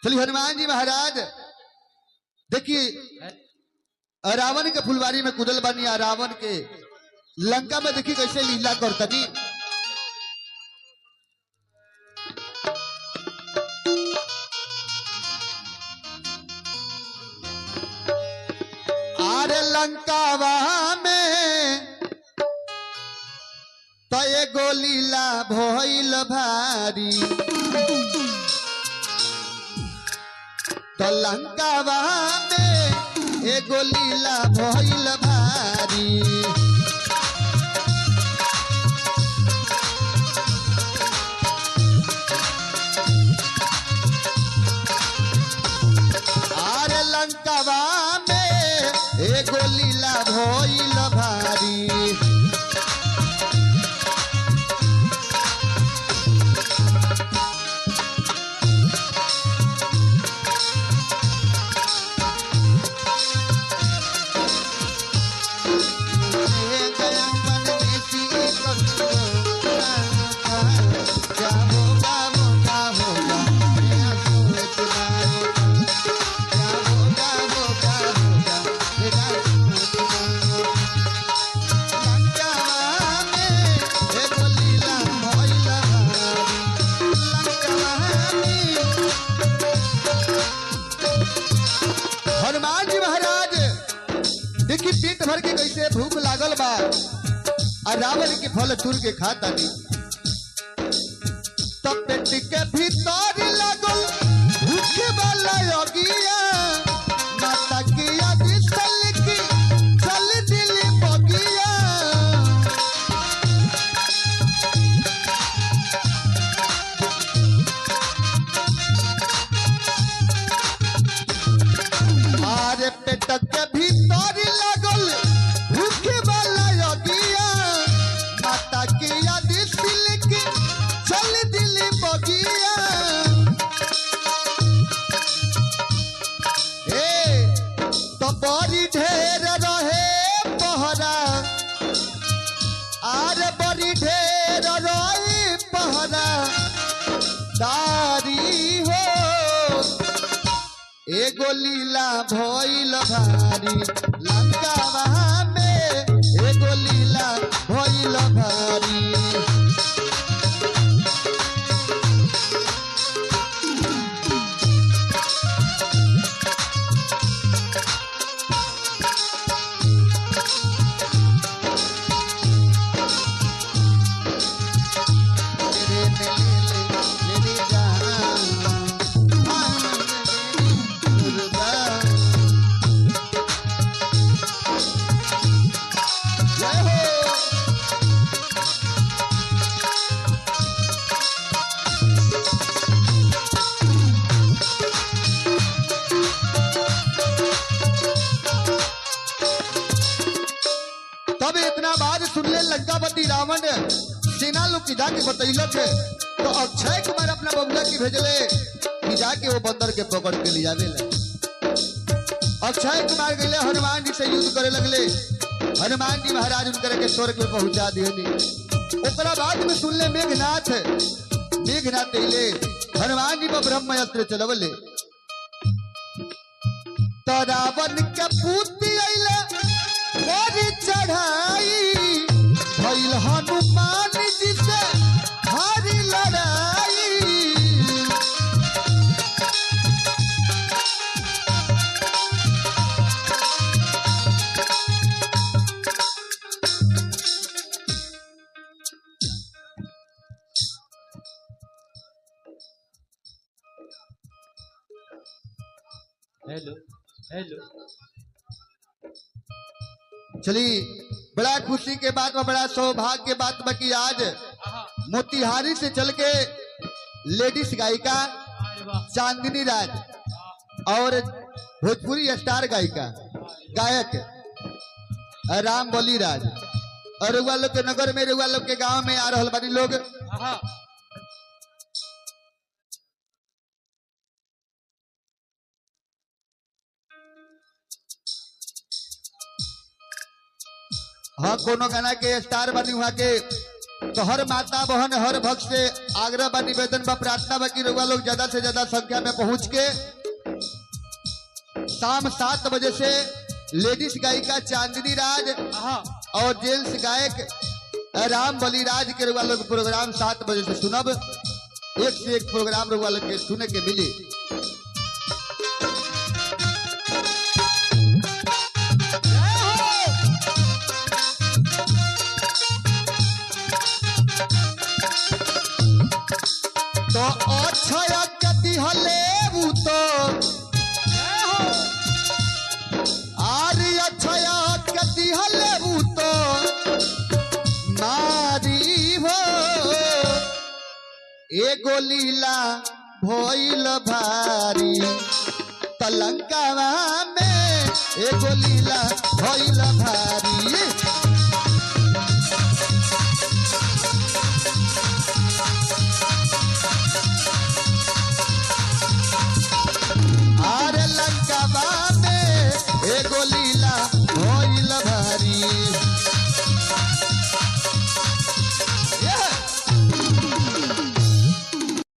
चलिए हनुमान जी महाराज देखिए रावण के फुलवारी में कुदल बनी रावण के लंका में देखिए कैसे लीला करतनी। आरे लंकावा में तो एगो लीला भइल भारी, तो लंकावा में एगो लीला भइल भारी। आरे लंकावा में एगो लीला भइल भारी। हनुमान जी महाराज देखी पेट भर के कैसे भूख लागल बा और रावण के फल चूर के खाता नहीं, तब पेट के भीतर लागल भूखे वाला योगिया माता की याद चल दिल बगिया। आरे पेट के भीतर लागल भूखे वाला योगिया माता की याद चल दिल बगिया। तो बड़ी ढेर रहे पहरा, आरे बड़ी ढेर रहे पहरा दारी हो, एगो लीला भइल भारी। लंकावा में एगो लीला भइल भारी। तब इतना बात सुनले लंकापति रावण सेना लोग की जाके बतैलक है, तो अक्षय कुमार अपना बबुआ की भेजले कि जाके वो बंदर के पकड़ के ले जावे। अक्षय कुमार गए हनुमान जी से युद्ध करे लगले। हनुमान जी महाराज उनकर के स्वर्ग में पहुंचा दिए। ओकरा बाद में सुनले मेघनाथ अइले हनुमान जी पर ब्रह्मास्त्र चलवले, तो रावण के पुत्र अइले और चढ़ाई भइल हनुमान जी से भारी लड़ाई। हेलो हेलो चलिए बड़ा खुशी के बात में बड़ा सौभाग्य के बात में कि आज मोतिहारी से चल के लेडीज गायिका चांदनी राज और भोजपुरी स्टार गायिका गायक राम बली राज और रुआ लोग के नगर में रुआ लोग के गांव में आ रहा बानी लोग। हाँ कोनो गाना के स्टार बनी वहाँ के तो हर माता बहन हर भक्त से आग्रह बा, निवेदन बा, प्रार्थना बा कि रउआ लोग ज्यादा से ज्यादा संख्या में पहुंच के शाम 7 बजे से लेडीज गायिका चांदनी राज और जेंट्स गायक राम बलिराज के रउआ लोग प्रोग्राम 7 बजे से सुनब। एक से एक प्रोग्राम रउआ लोग के सुने के मिली। तो अक्षय कति हले तो आर्य अक्षय कति हले तो नारी हो एगो लीला भइल भारी तलंकावा में एगो लीला भइल भारी।